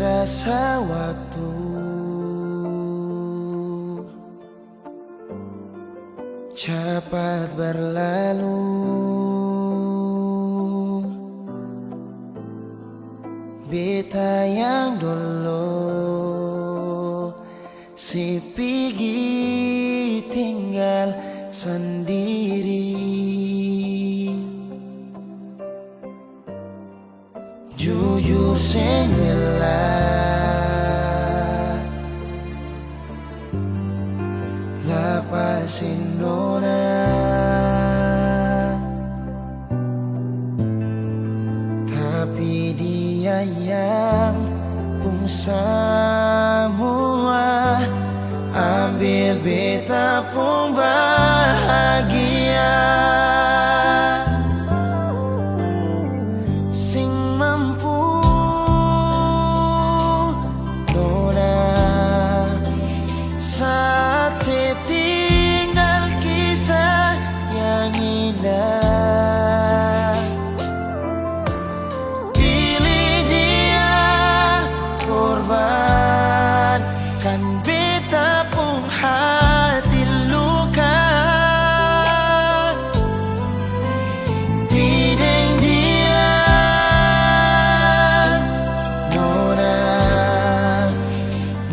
terasa waktu cepat berlalu. Beta yang dulu si pergi tinggal sendiri. Jujur sengelah lepasin nona, tapi dia yang pun semua ambil beta pun bahagia. Sing mampu nona saat setinggal kisah yang indah. Pilih dia korbankan beta pun hati luka. Bideng dia nona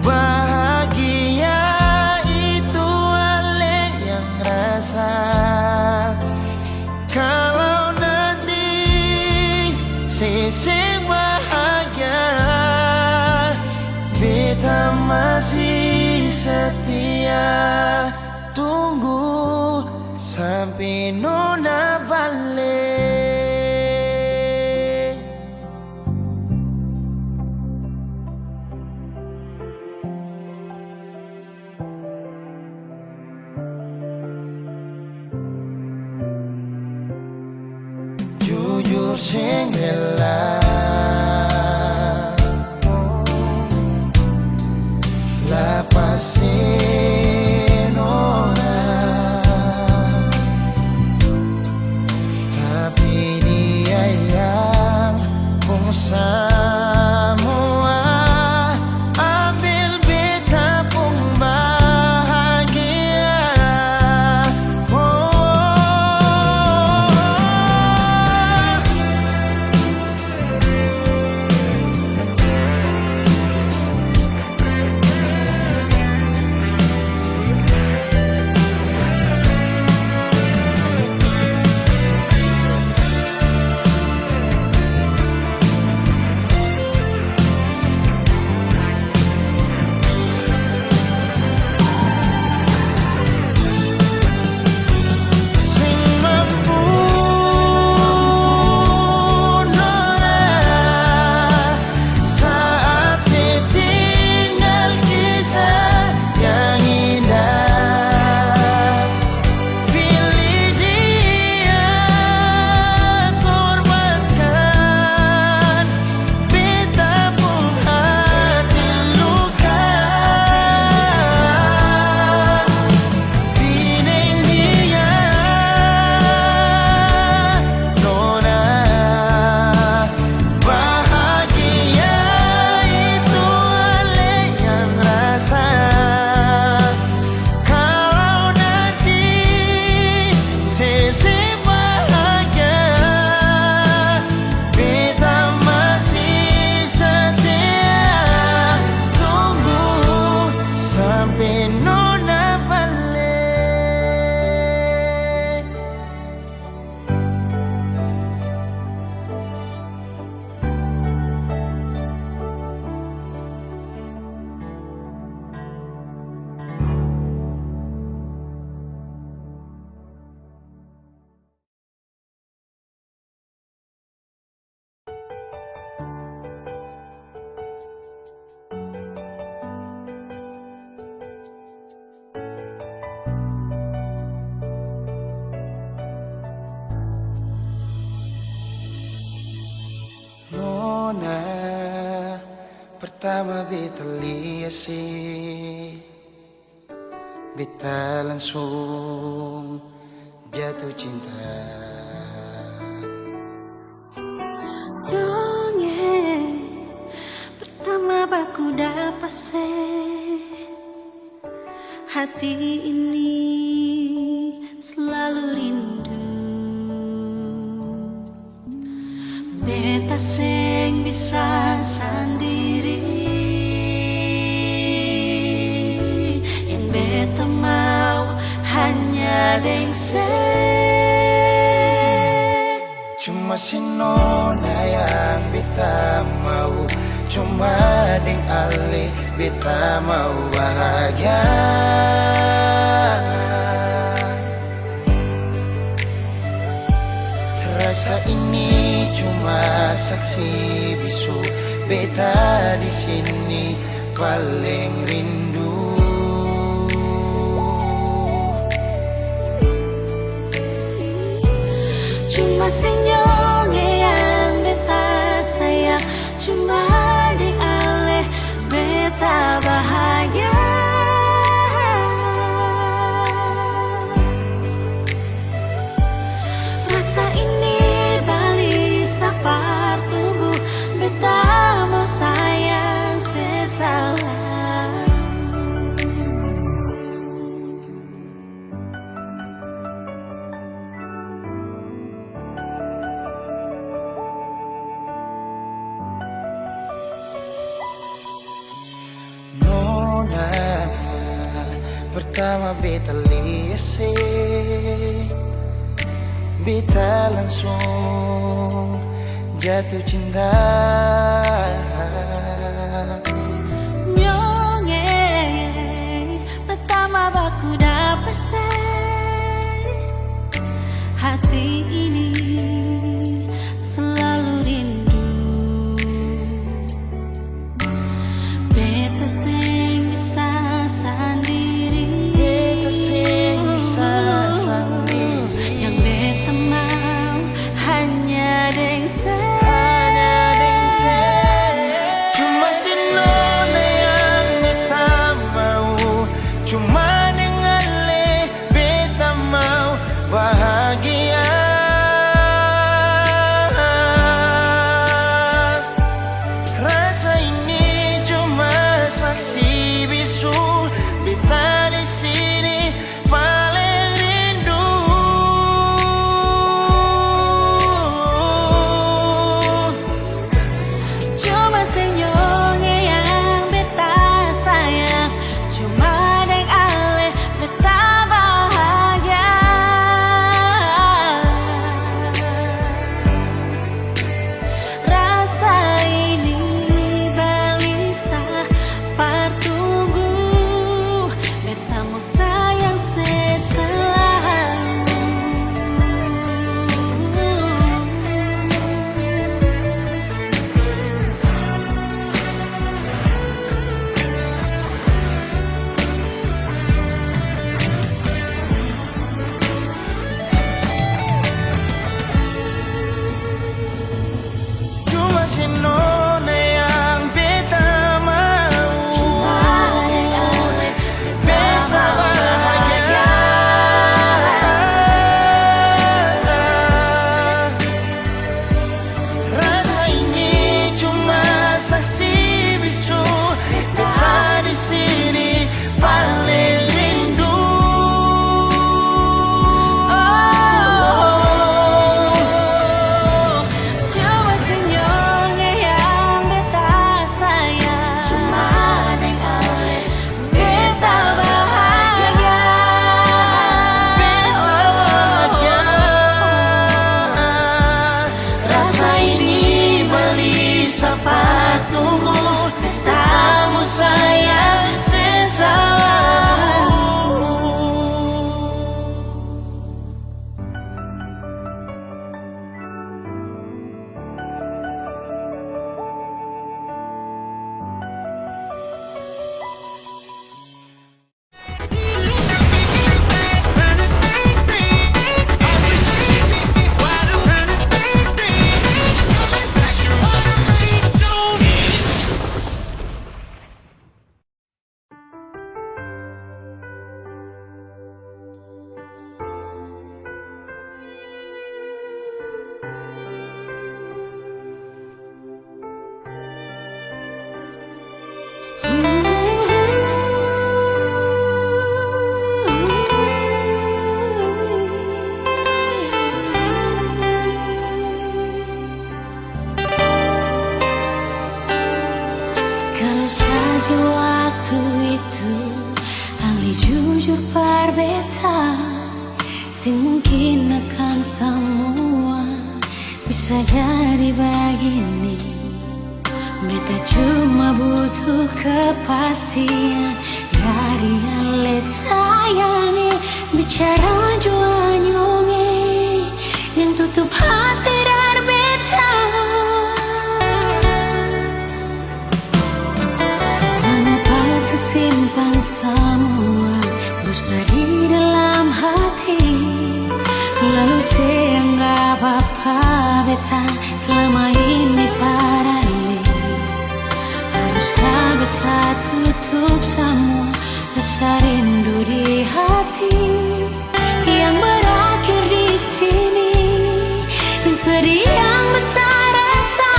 bahagia itu ale yang rasa. Kalau nanti seseng bahagia, beta masih setia. Tunggu sampai nona balik. Jujur sengelah lepasin orang, tapi dia yang pun semua ambil beta pun bahagia. Pertama beta lihat sih, beta langsung jatuh cinta. Pertama Hati ini selalu rindu, beta sing bisa sendiri. Yang beta mau hanya deng cuma si nona yang beta mau, cuma deng ale beta mau bahagia. Rasa ini cuma saksi bisu, beta di sini paling rindu. Cuma senyum yang beta sayang, cuma di ale beta bahagia. Rasa ini balik sapar tunggu, beta mau sayang sesalah. Nona, pertama beta liase, beta langsung jatuh cinta. Nyonge pertama baku dapat hati ini selalu rindu, beta sing bisa sendiri. Beta sing bisa sendiri. Yang beta mau hanya deng Cuma si nona yang beta mau, cuma dengan le beta mau bahagia. Rasa ini cuma saksi bisu, beta di sini paling rindu. Cuma senyum yang beta sayang, cuma deng ale beta bahagia. Rasa ini balisa partunggu, beta mau sayang seselalu. Cuma si nona yang beta mau, Cuma deng ale beta bahagia. Rasa ini cuma saksi bisu, beta di sini paling rindu. Cuma senyum yang beta sayang, cuma deng ale beta bahagia. Rasa ini balisa partunggu, beta mau sayang seselalu. itu ahli jujur berbeda, sing mungkin akan semua bisa jadi begini. Beta cuma butuh kepastian dari yang le sayangi, bicara jua nyonge yang tutup hati dari beta. Mengapa sesimpan semua dusta di dalam hati, lalu seanggap apa beta selama ini paralel. Haruskah beta tutup semua rasa rindu di hati yang berakhir di sini, dan sedih yang beta rasa.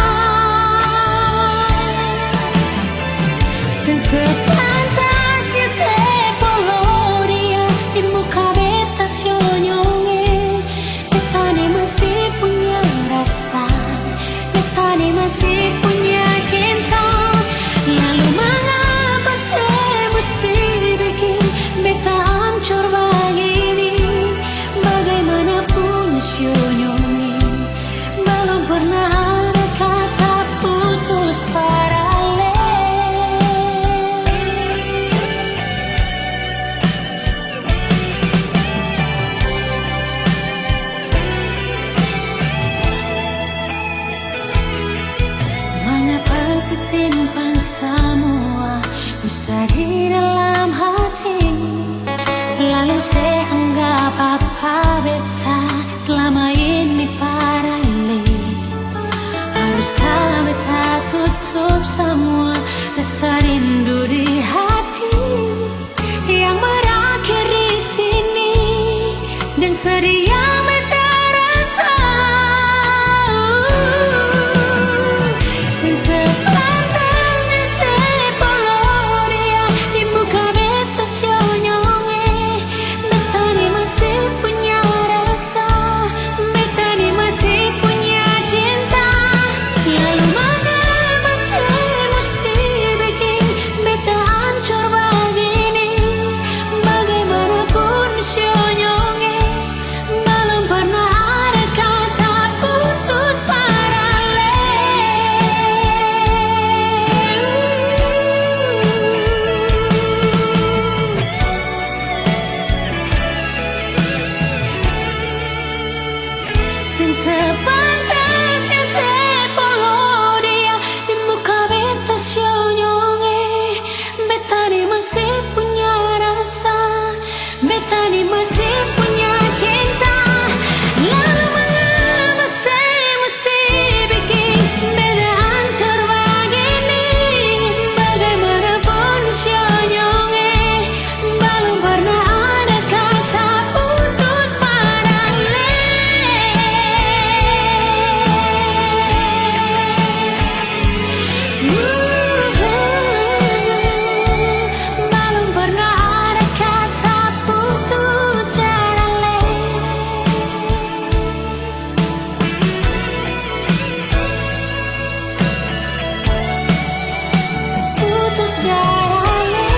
Sepantasnya sepuluh dia di muka beta senyonge, beta ni masih punya rasa, beta ni masih punya cinta. Lalu mengapa saya mesti bikin beta hancur begini? Bagaimanapun senyonge, belum pernah ada kata putus paralel. Mengapa simpan semua dusta di dalam hati, lalu saya anggap apa beta selama ini paralel. Haruskah beta tutup semua rasa rindu di hati yang berakhir di sini, dan sedih yang beta rasa. Sepantasnya sepuluh dia di muka beta senyonge, beta ni masih punya rasa, beta ni masih punya cinta. Lalu mengapa saya mesti bikin beta hancur begini? Bagaimanapun senyonge, belum pernah ada kata putus paralel. Sepantasnya sepuluh dia di muka beta senyonge, beta ni masih punya rasa, beta ni masih punya cinta. Lalu mengapa saya mesti bikin beta hancur begini? Bagaimanapun senyonge, belum pernah ada kata putus paralel. Belum pernah ada kata putus paralel. Putus paralel.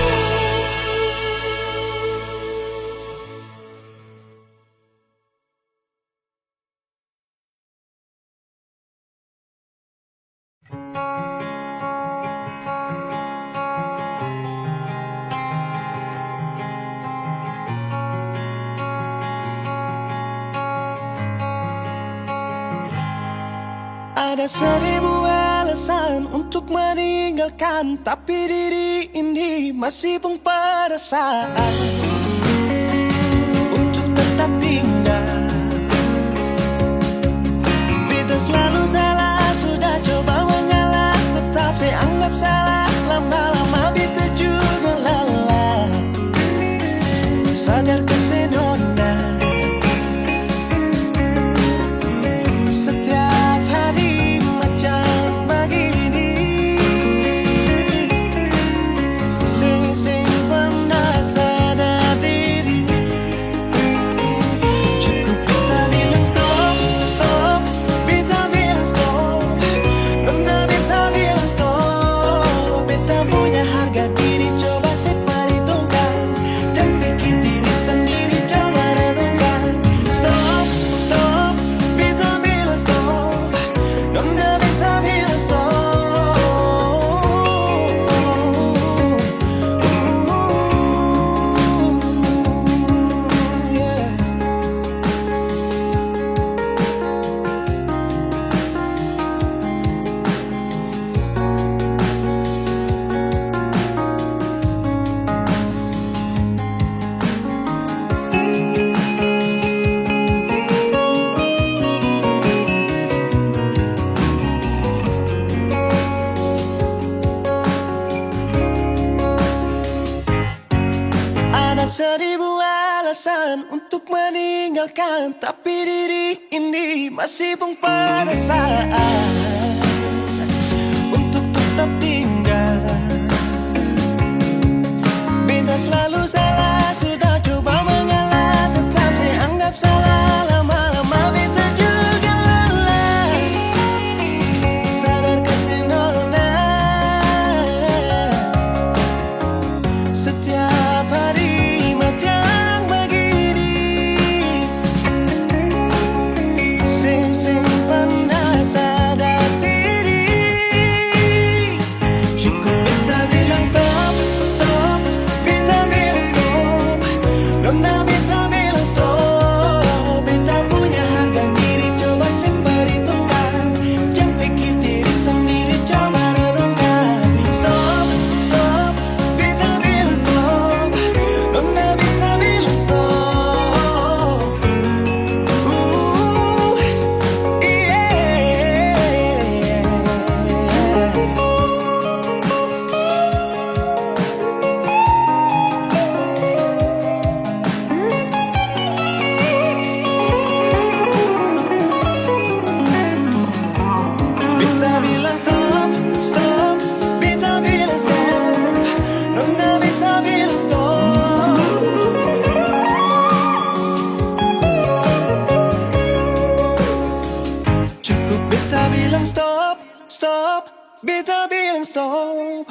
Ada seribu alasan untuk meninggalkan, tapi diri ini masih pun perasaan untuk tetap tinggal. Beta selalu salah, sudah coba mengalah, tetap saya anggap salah. Lama-lama beta juga lelah. Sadar kesenona, setiap hari macam begini. Sing pernah sadar jalan untuk meninggalkan, tapi diri ini masih pun perasaan untuk tetap tinggal. Beta selalu salah, sudah coba mengalah, tetap saya anggap salah. Lama-lama beta juga lelah, sadar kesenona. Setiap hari macam begini, simpan sadar diri. Cukup beta bilang stop, stop, beta bilang stop. Nona beta bilang stop. Beta punya harga diri, coba perhitungkan. Jangan pikir diri sendiri, coba renungkan. Stop, stop, beta bilang stop. Nona beta bilang stop. Beta bilang stop, stop, beta bilang stop. Nona beta bilang stop. Cukup beta bilang stop, stop, beta bilang stop.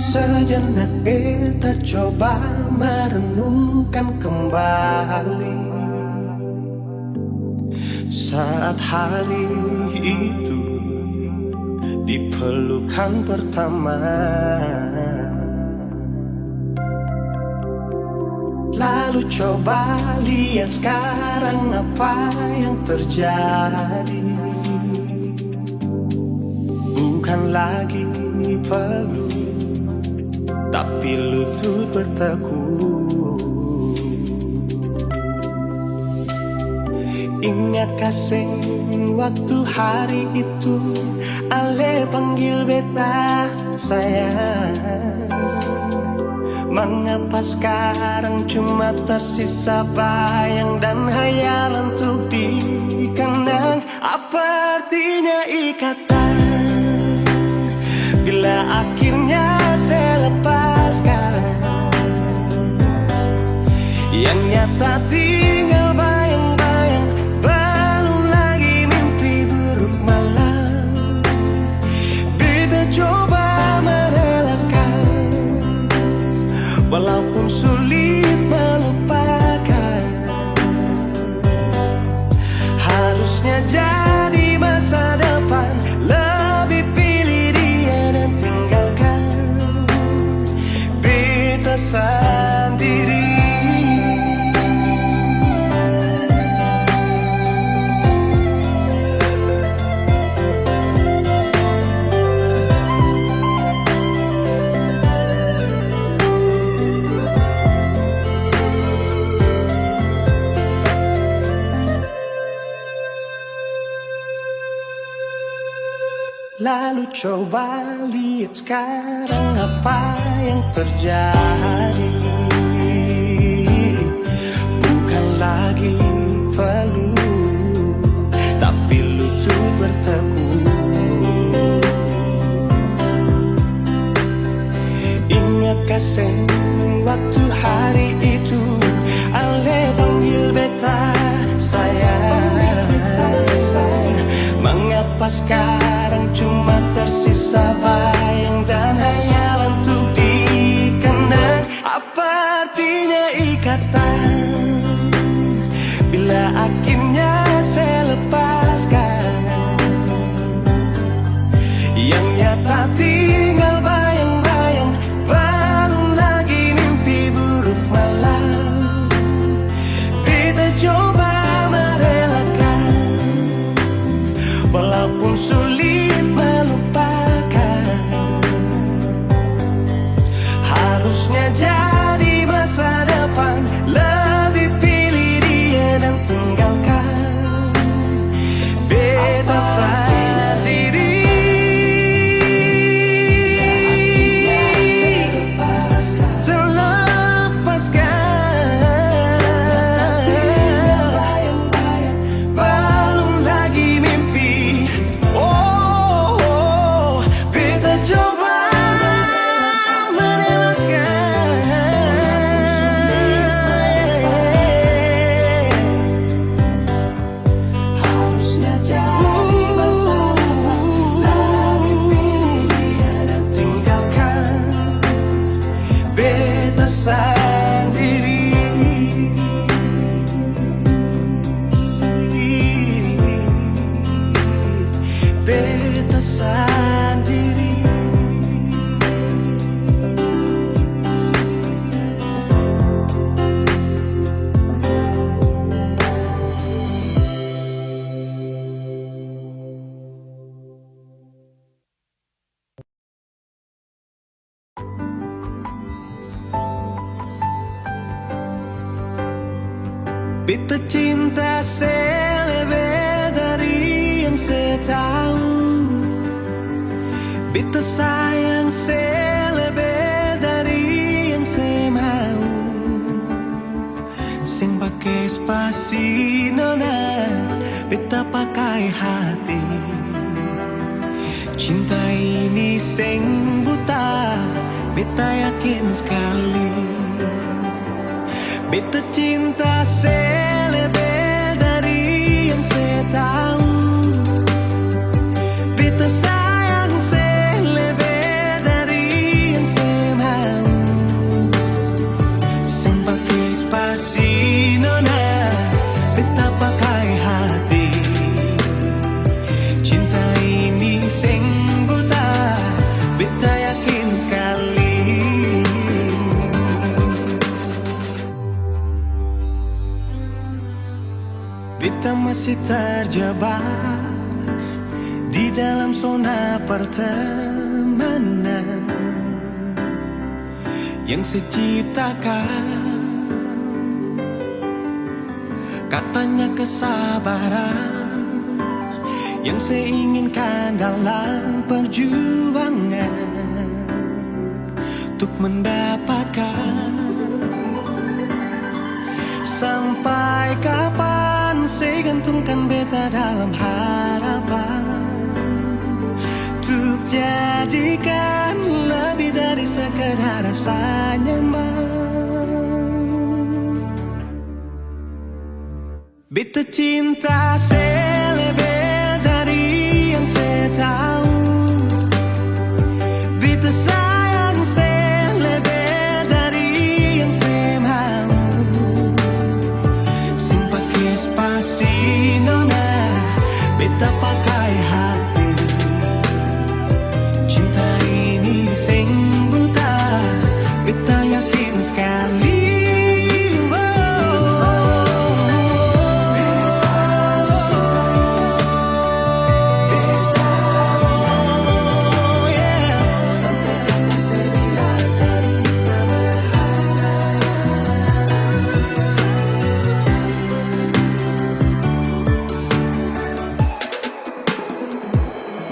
Sejenak beta coba merenungkan kembali saat hari itu di pelukan pertama. Lalu coba lihat sekarang apa yang terjadi. Bukan lagi peluk, tapi lutut bertekuk. Ingat kasih waktu hari itu Ale panggil beta sayang. Mengapa sekarang cuma tersisa bayang dan hayalan untuk dikenang? Apa artinya ikatan bila akhirnya saya lepaskan? Yang nyata tinggal bayang-bayang, belum lagi mimpi buruk malam. Beta coba merelakan, walaupun sulit melupakan. Harusnya jadi masa depan, lebih pilih dia dan tinggalkan beta sendiri. Lalu coba lihat sekarang apa yang terjadi. Bukan lagi peluk, tapi lutut bertekuk. Ingat kasih waktu hari itu Ale panggil beta sayang. Mengapa sekarang cuma tersisa bayang dan hayalan untuk dikenang? Apa artinya ikatan bila akhirnya saya lepaskan? Yang nyata tinggal bayang-bayang, belum lagi mimpi buruk malam. Beta coba merelakan, Beta cinta selebih dari yang saya tahu. Beta sayang selebih dari yang saya mau. Sing pakai spasi nona, beta pakai hati. Cinta ini sing buta, beta yakin sekali. Beta cinta selebih dari yang saya tahu. Beta sayang selebih dari yang saya mau. Sing pakai spasi nona, beta pakai hati. Cinta ini sing buta, beta yakin sekali. Beta masih terjebak di dalam zona pertemanan yang saya ciptakan. Katanya kesabaran yang saya inginkan dalam perjuangan untuk mendapatkan. Sampai kapan saya gantungkan beta dalam harapan untuk jadikan lebih dari sekedar rasa nyaman. Beta cinta selebih dari yang saya tahu. Beta sayang selebih dari yang saya mau. Sing pakai spasi nona, beta pakai hati. Cinta ini sing buta, beta yakin sekali.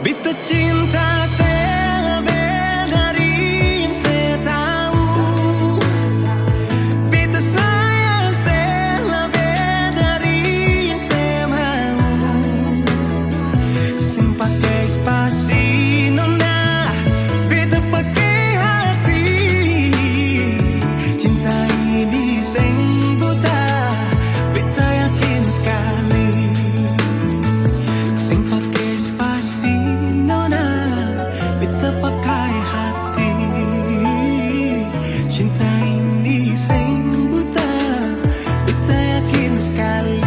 Beta cinta selebih dari yang saya tahu. Beta sayang selebih dari yang saya mau. Sing pakai spasi nona, beta pakai hati. Cinta ini sing buta, beta yakin sekali. Sing pakai spasi nona, beta pakai hati. Cinta ini sing buta, beta yakin sekali.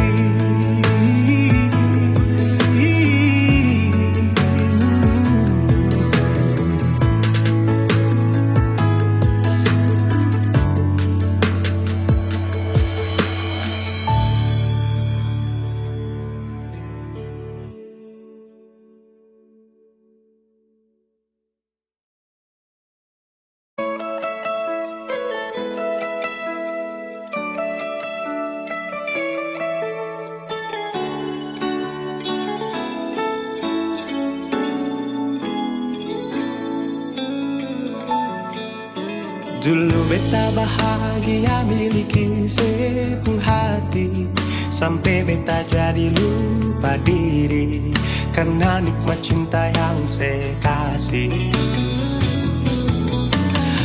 Dulu beta bahagia miliki sepenuh hati, sampai beta jadi lupa diri karena nikmat cinta yang saya kasih.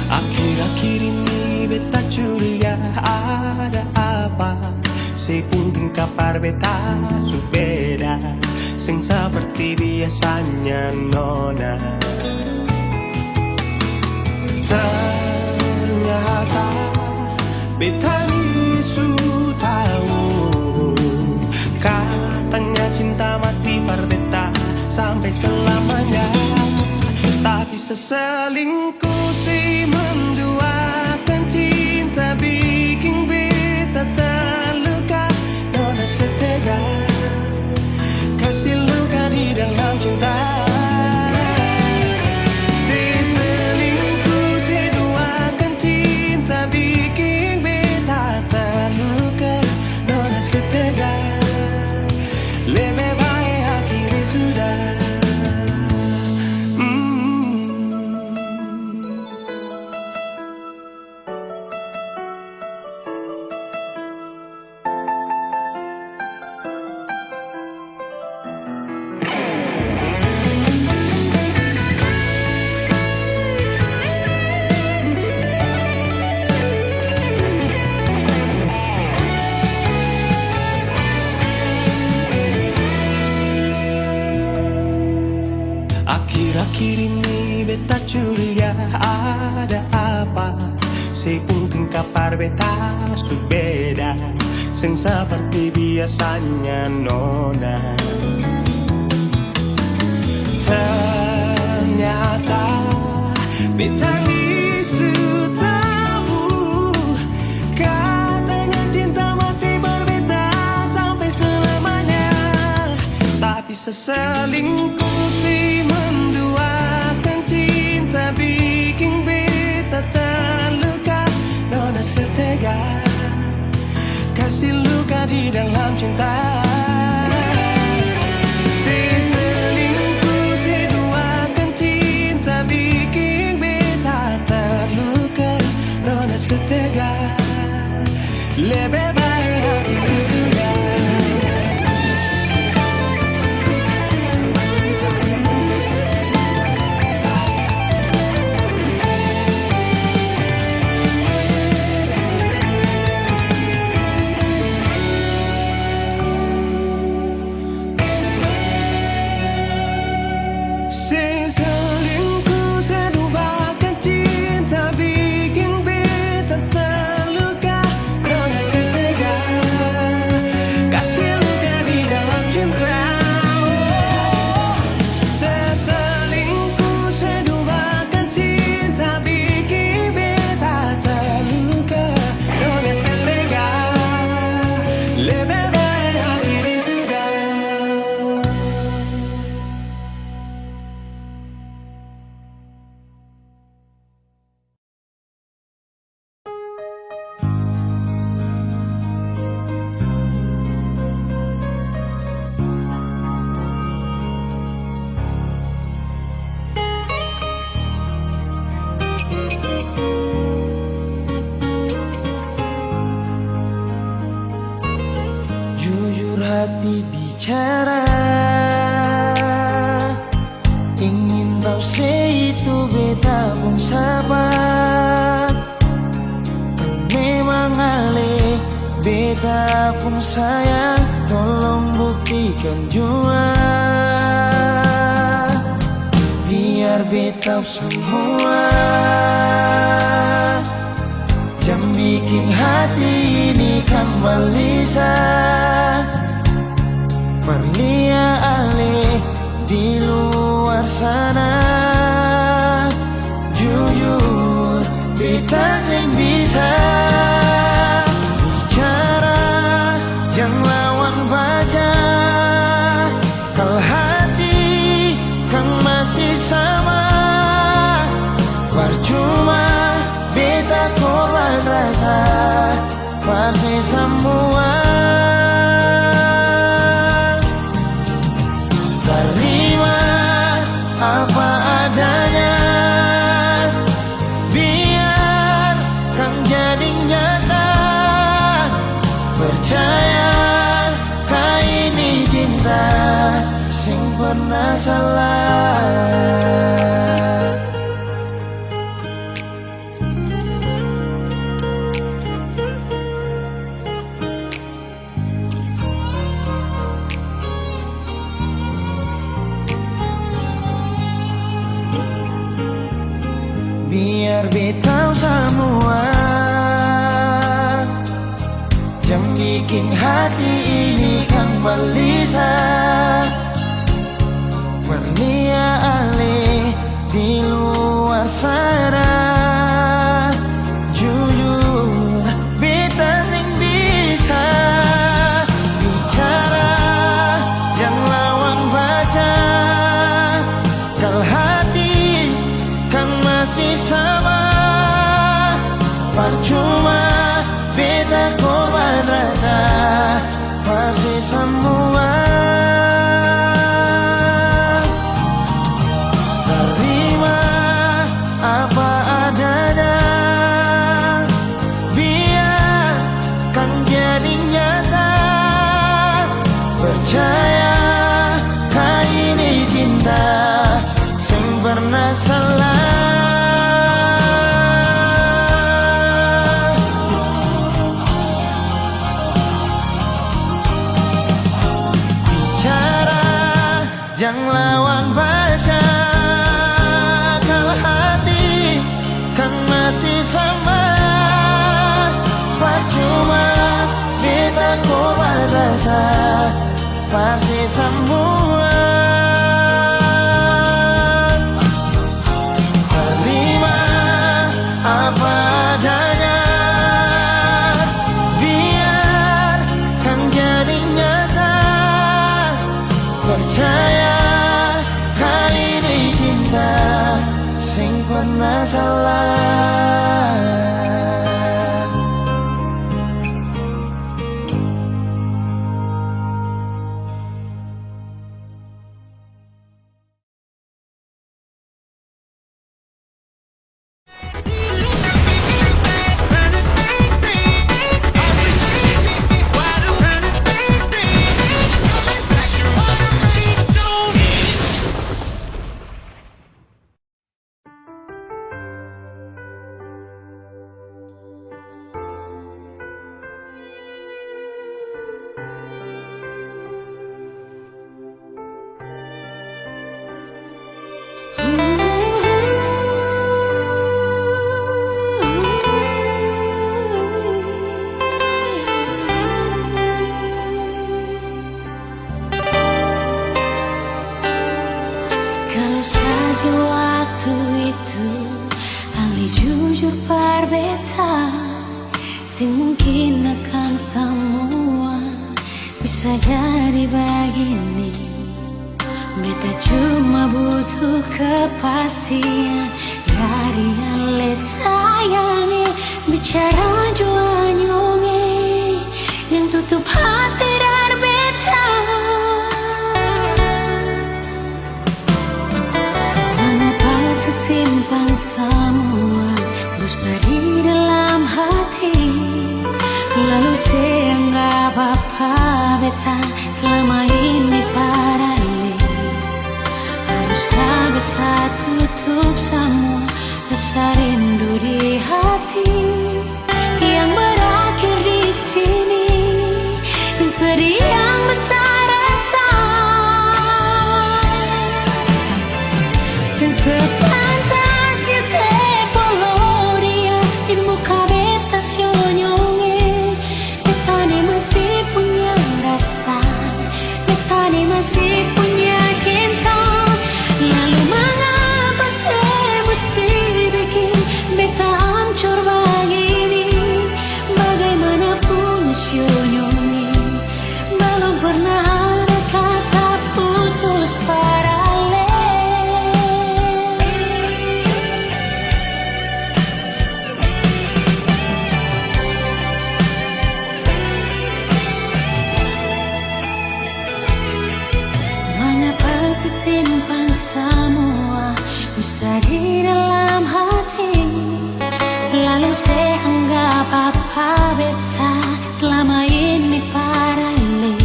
Akhir-akhir ini beta curiga ada apa. Saya pun kabar beta subeda, sing seperti biasanya nona. Ternyata beta ini su tahu. Katanya cinta mati par beta sampai selamanya. Tapi seselingkuh si menduakan cinta bikin beta terluka. Nona setega kasih luka di dalam cinta. Bikin beta terluka, nona beta curiga ada apa. Si penting kapar beta beda, sing seperti biasanya nona. Ternyata beta isu tahu, katanya cinta mati berbeda sampai selamanya. Tapi seselingkuh si menduakan cinta bikin beta terluka. Nona setega kasih luka di dalam cinta. Lebih baik aku sudah. Selingkuh seduakan cinta bikin beta terluka. Nona setega kasih luka di dalam cinta. Selingkuh seduakan cinta bikin beta terluka. Nona setega lebih baik akhiri sudah. Jujur hati bicara, ingin tahu itu beta pun sabar. Memang ale beta pun sayang, tolong buktikan jua. Biar beta semua jam bikin hati ini kembali Perlia ale di luar sana. Jujur beta sing bisa bicara, jangan lawan baca. Kalau hati kan masih sama, percuma beta korban rasa pasti semua. Terima apa adanya, biar kan jadi nyata. Percaya kau ini cinta sing pernah salah. Biar beta semua jam bikin hati ini kembali Perlia ale di luar sana. Jujur beta sing bisa bicara, jangan lawan baca. Kalau hati kan masih sama, percuma beta korban rasa pasti semua. Terima apa adanya, biar kan jadi nyata. Percaya kau ini cinta sing pernah salah. Jangan lawan baca. Kalau pasti semua. Terima apa adanya, biarkan jadi nyata. Percaya kali ini cinta sing pernah salah. Kalau saja waktu itu Ali jujur berbeda, sing mungkin akan semua bisa jadi begini. Beta cuma butuh kepastian dari Ale sayangi. Bicara jua nyonge yang tutup hati dari beta. Mengapa sesimpan semua dusta di dalam hati, lalu seanggap apa beta selama ini parale. Haruskah beta tutup semua rasa rindu di hati yang berakhir di sini, dan sedih yang beta rasa. Sepantasnya sepuluh dia di muka beta senyonge. Beta ni masih punya rasa, beta ni masih punya cinta. Lalu mengapa saya mesti bikin beta hancur begini? Bagaimanapun senyonge, belum pernah ada kata putus paralel. Mengapa simpan semua dusta di dalam hati, lalu saya anggap apa beta selama ini parale.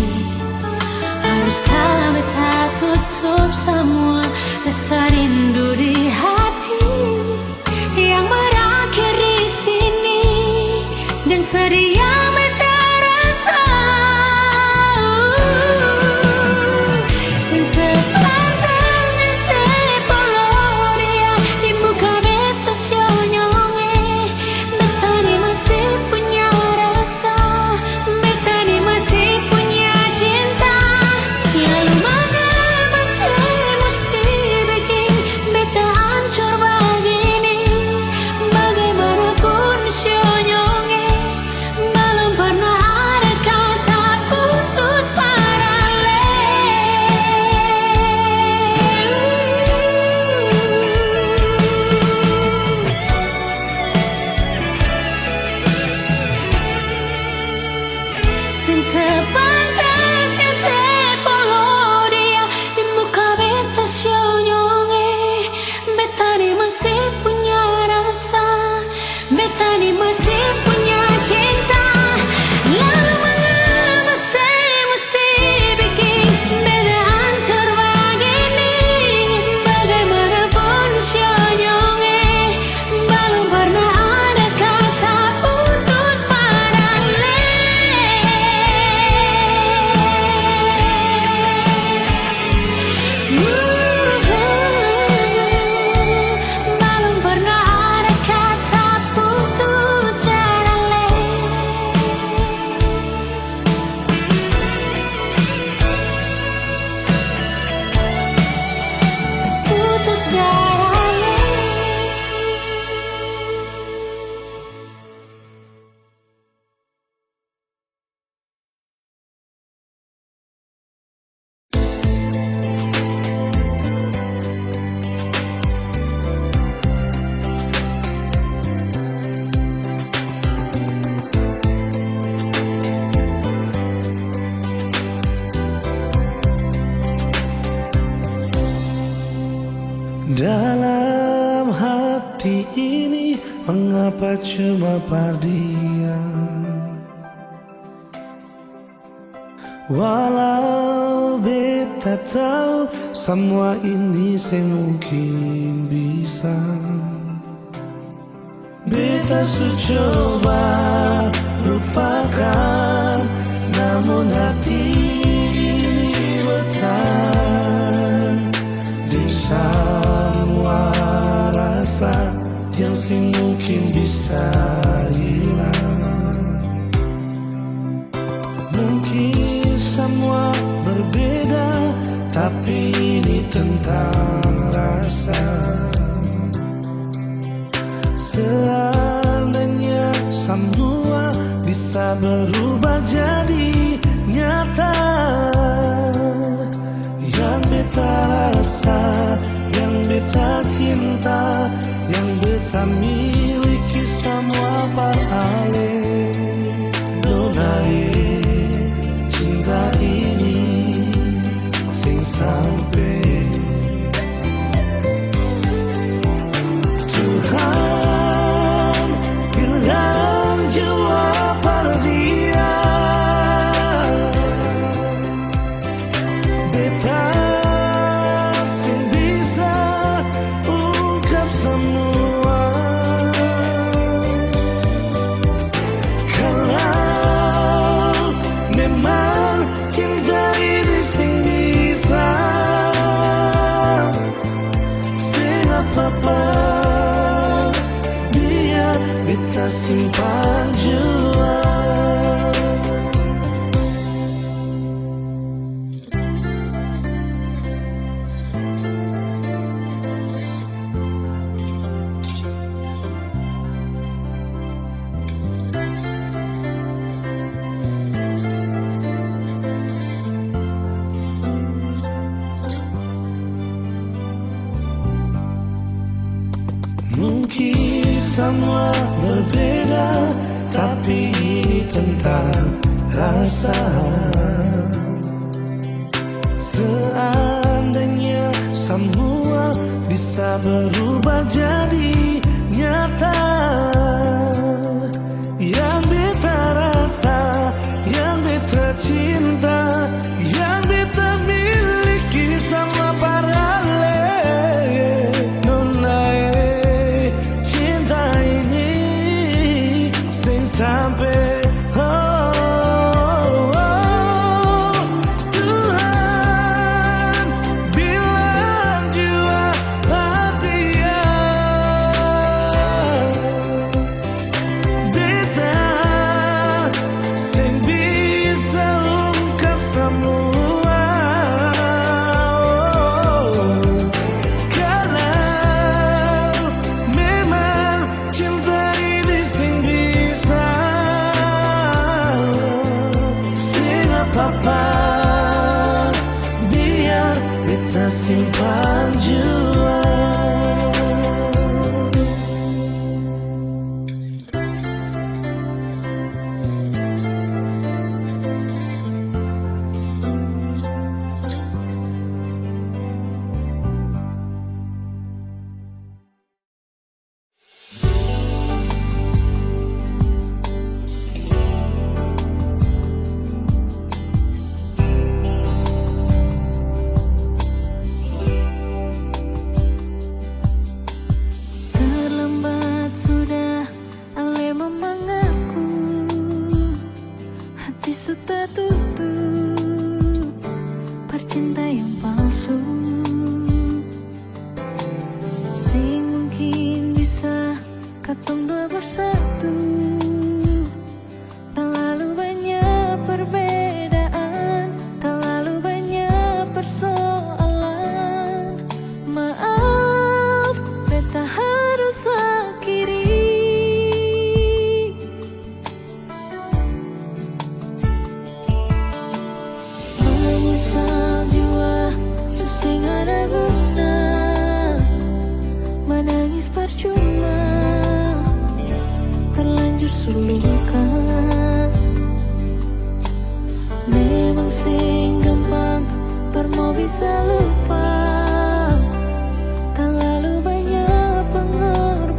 Haruskah beta tutup semua rasa rindu di hati yang berakhir di sini, dan sedih yang beta rasa. Sepantasnya sepuluh dia di muka beta senyonge. Beta ni masih punya rasa, beta ni masih punya cinta. Lalu mengapa saya mesti bikin beta hancur begini? Bagaimanapun senyonge, hati ini mengapa cuma berdiam? Walau beta tahu semua ini semungkin bisa, beta coba lupakan, namun hati ini bertahan di semua rasa yang mungkin bisa hilang. Mungkin semua berbeda, tapi ini tentang rasa. Seandainya semua bisa berubah jadi nyata, yang beta rasa, yang beta cinta, yang beta miliki semua beralih. Donai cinta ini sing sampai Tuhan bilang jawab pada dia. Beta sing bisa ungkap semua. Kalau memang cinta ini sing bisa, sing apa-apa, biar beta simpan jua. Mungkin semua berbeda, tapi ini tentang rasa. Seandainya semua bisa berubah jadi nyata, yang beta rasa, yang beta cinta, yang beta miliki sama paralel. Nonai cinta ini sing sampai Tuhan bilang jua hati beta sing bisa ungkap semua. Kalau memang cinta ini sing bisa, sing apa-apa, biar beta simpan jua. Terlambat sudah ale memanggilku, hati sudah tutup, percinta yang palsu. Sing mungkin bisa katong dua bersatu, terlalu banyak perbedaan, terlalu banyak persoalan. Maaf, beta harus akhiri. Menyesal jua susah ada guna, menangis percuma, terlanjur suluka. Memang sing gampang permo bisa lupa, terlalu banyak pengorbanan.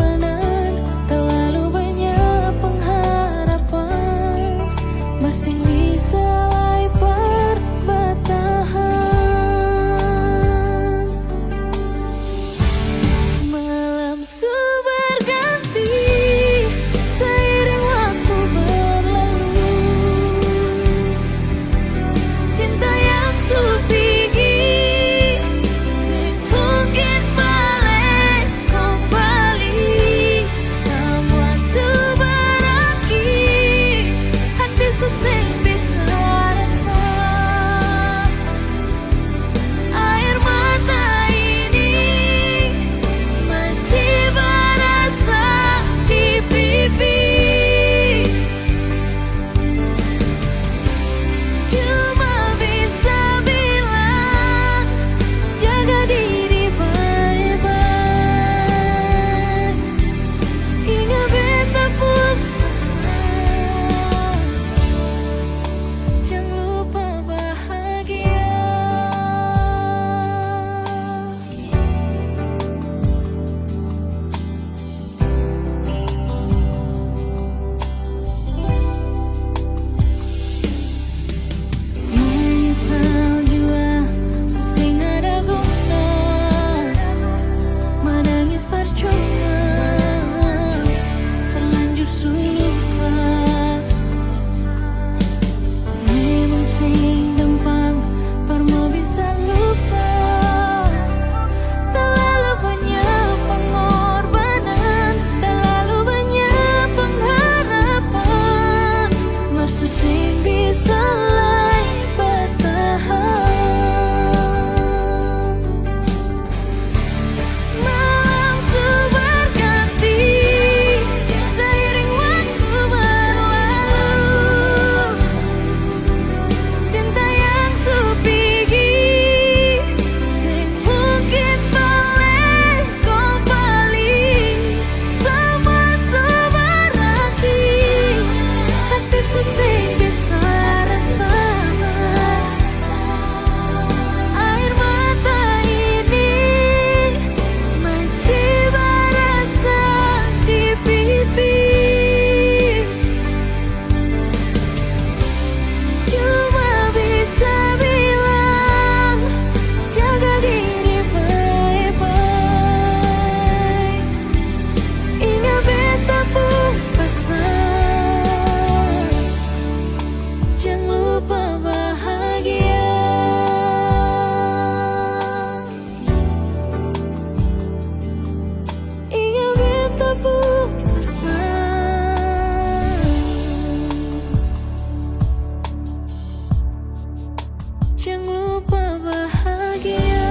Jangan lupa bahagia.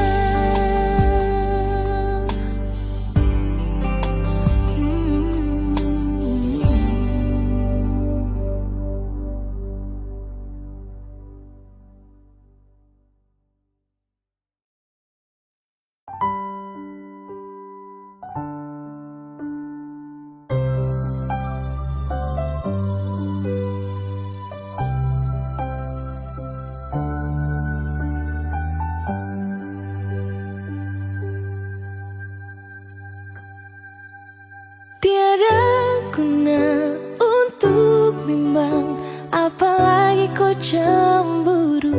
Tiada guna untuk bimbang, apalagi kau cemburu.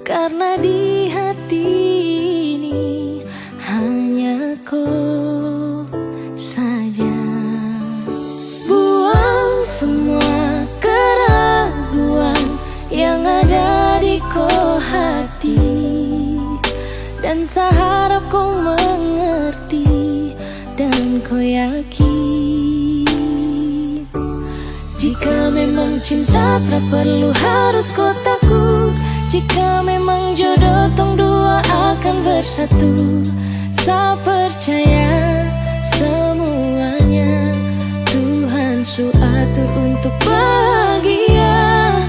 Karena di hati ini hanya kau saja. Buang semua keraguan yang ada di kau hati, dan saya harap kau mengerti dan kau yakin. Jika memang cinta tak perlu harus kau takut. Jika memang jodoh tong dua akan bersatu. Saya percaya semuanya Tuhan su atur untuk bahagia.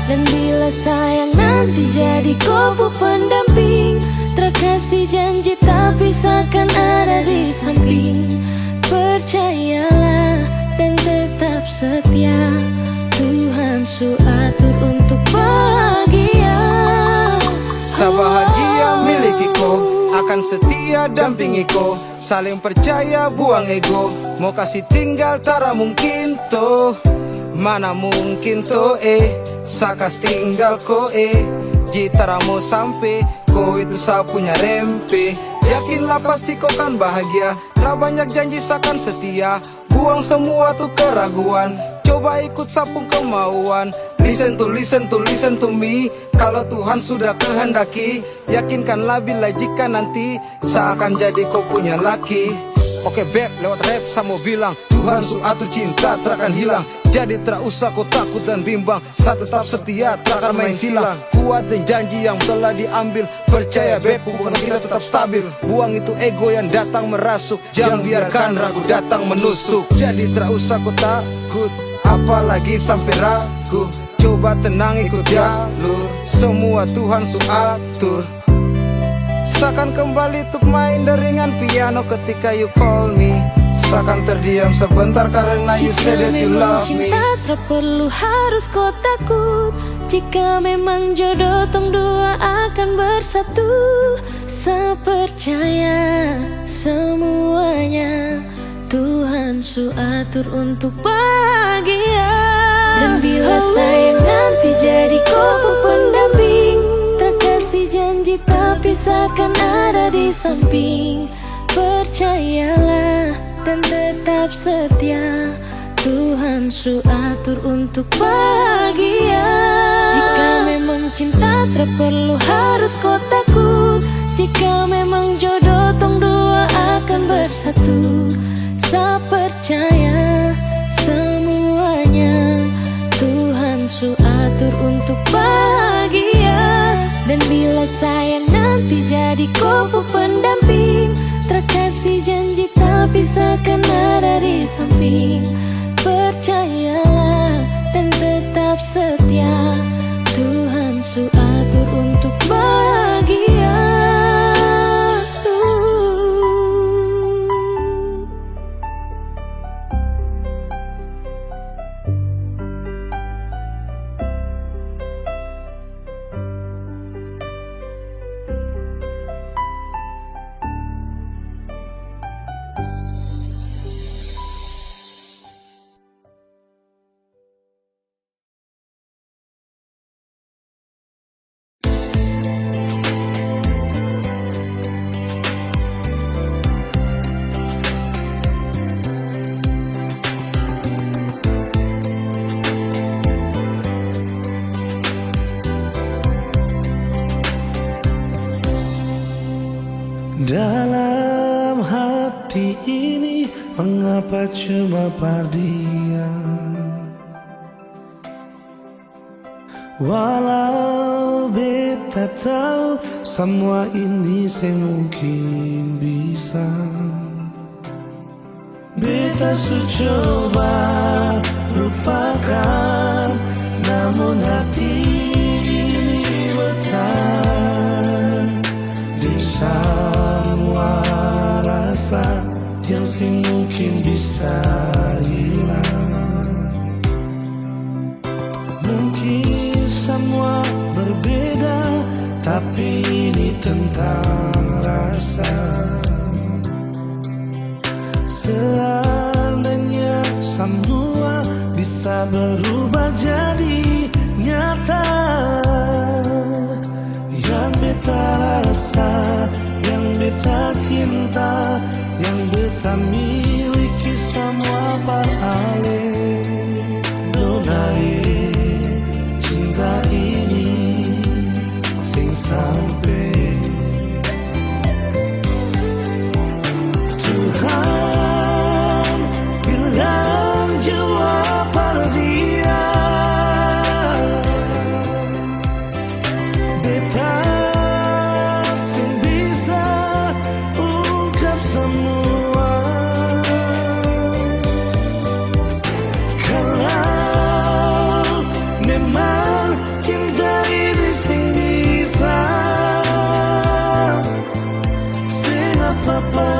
Dan bila sayang nanti jadi kau pendamping, terkasih janji tapi seakan ada di samping. Percayalah dan tetap setia, Tuhan su atur untuk bahagia. Sabahagia miliki-ko, akan setia dampingi ko. Saling percaya buang ego, mau kasih tinggal tara mungkin to. Mana mungkin to sakas tinggal ko jitara mau sampai, ko itu sa punya rempe. Yakinlah pasti kau kan bahagia, tak banyak janji sakan setia. Buang semua tuh keraguan, coba ikut sapung kemauan. Listen to me. Kalau Tuhan sudah kehendaki, yakinkanlah bila jika nanti seakan jadi kau punya laki. Oke beb, lewat rap saya mau bilang, Tuhan su atur cinta terakan hilang. Jadi tak usah kau takut dan bimbang, saya tetap setia terakan main silang. Kuatin janji yang telah diambil, percaya beb hubungan kita tetap stabil. Buang itu ego yang datang merasuk, jangan biarkan ragu datang menusuk. Jadi tak usah kau takut, apalagi sampai ragu. Coba tenang ikut jalur, semua Tuhan su atur. Seakan kembali untuk main deringan piano ketika you call me. Seakan terdiam sebentar karena you said that you love me. Jika memang cinta tak perlu harus kau takut. Jika memang jodoh tong dua akan bersatu. Saya percaya semuanya Tuhan su atur untuk bahagia. Dan bila sayang nanti jadi kau pendamping, terkasih janji tapi seakan ada di samping. Percayalah dan tetap setia, Tuhan su atur untuk bahagia. Jika memang cinta tak perlu harus kau takut. Jika memang jodoh tong dua akan bersatu. Saya percaya semuanya Tuhan su atur untuk bahagia. Dan bila sayang nanti jadi kau pendamping, terkasih janji tapi seakan ada di samping. Percayalah dan tetap setia, Tuhan su atur untuk bahagia. mengapa cuma dia? Walau beta tahu semua ini semungkin bisa, beta su coba lupakan, namun hati ini bertahan di semua rasa yang mungkin bisa hilang. Mungkin semua berbeda, tapi ini tentang rasa. Seandainya semua bisa berubah jadi nyata, yang beta rasa, yang beta cinta, yang beta miliki semua parale. Donai cinta ini sing sampai Tuhan bilang jawab pada dia. Beta sing bisa ungkap semua. Kalau memang cinta ini sing bisa, sing apa-apa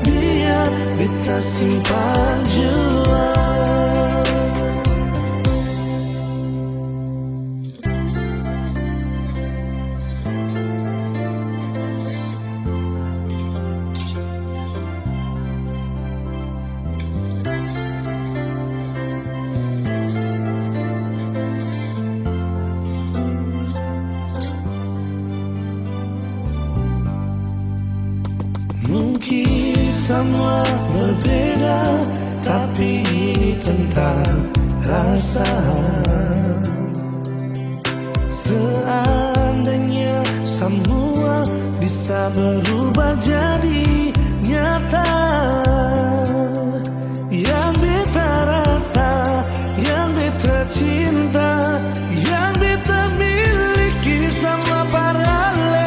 biar beta simpan jua. Mungkin semua berbeda, tapi ini tentang rasa. Seandainya semua bisa berubah jadi nyata, yang beta rasa, yang beta cinta, yang beta miliki sama parale.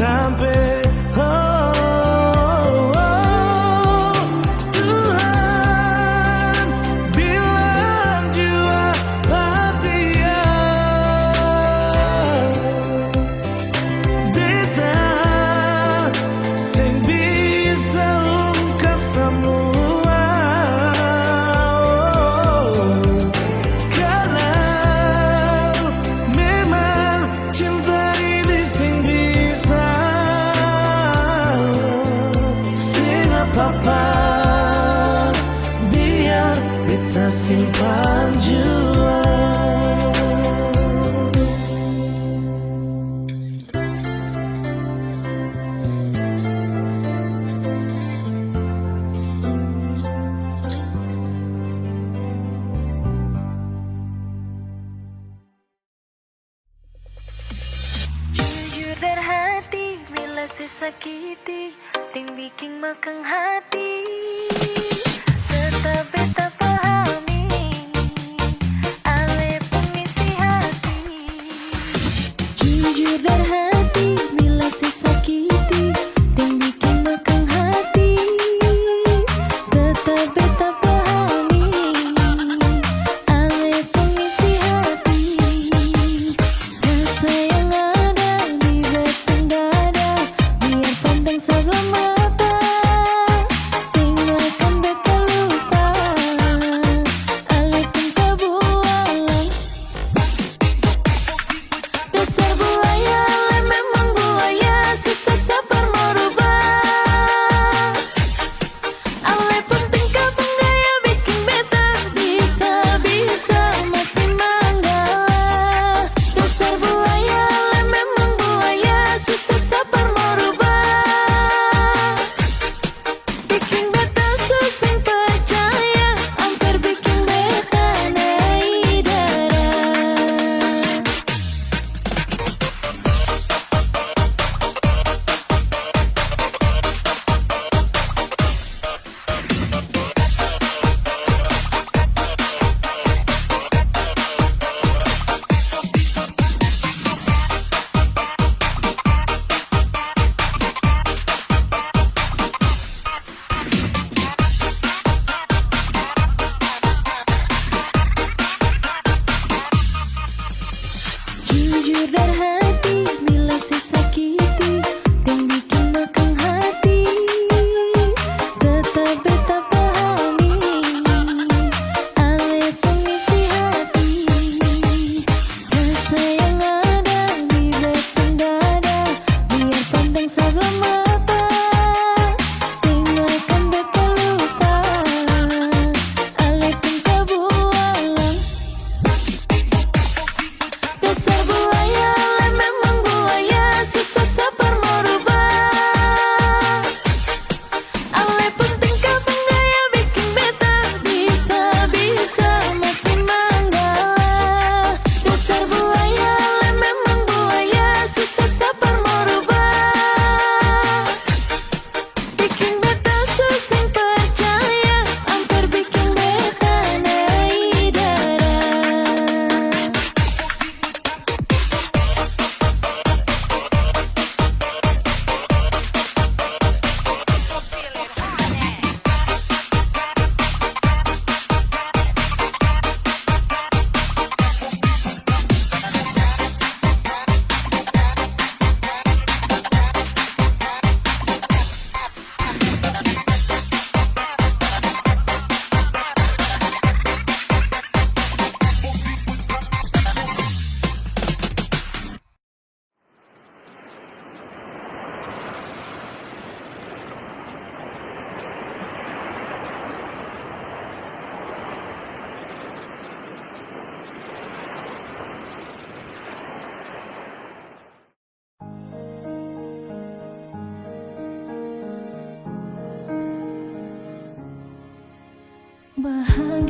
Sampai Tuhan bilang jua dia. Beta sing bisa ungkap semua. Kalau memang cinta ini sing bisa, apa-apa biar beta simpan jua. Jujur dari hati bila sesakiti, ting bikin makang hati. Tetap beta pahami, ale pengisi hati. Jujur dari hati bila sesakiti, ting bikin makang hati. Tetap beta pahami, ale pengisi hati. Rasa yang ada di batang dada, biar pandang sebelah mata, sing akan beta lupa, ale pun kebualan. Dasar buaya, ale memang buaya.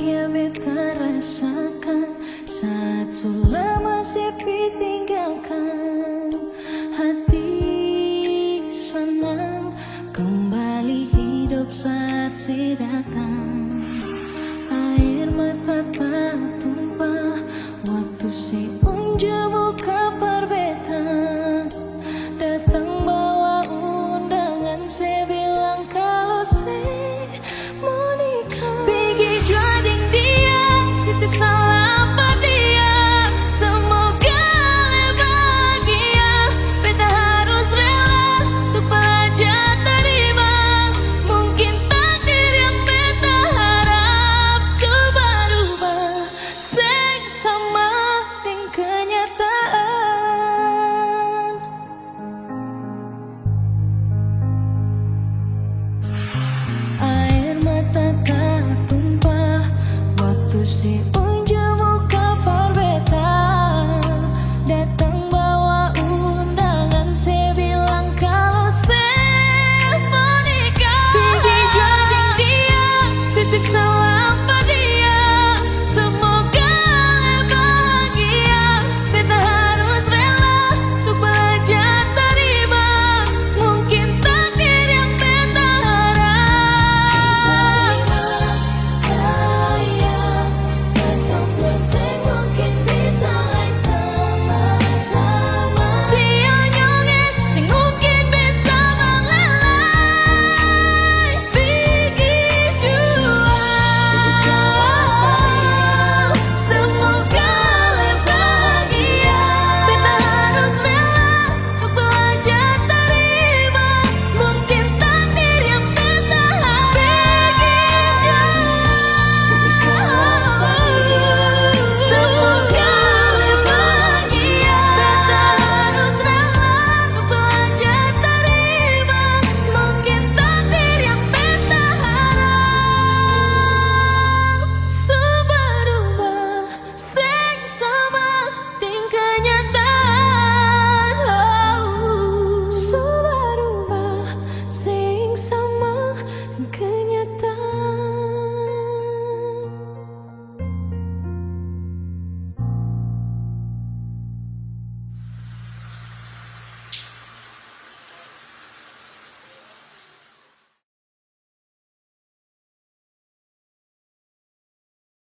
bahagia beta rasa.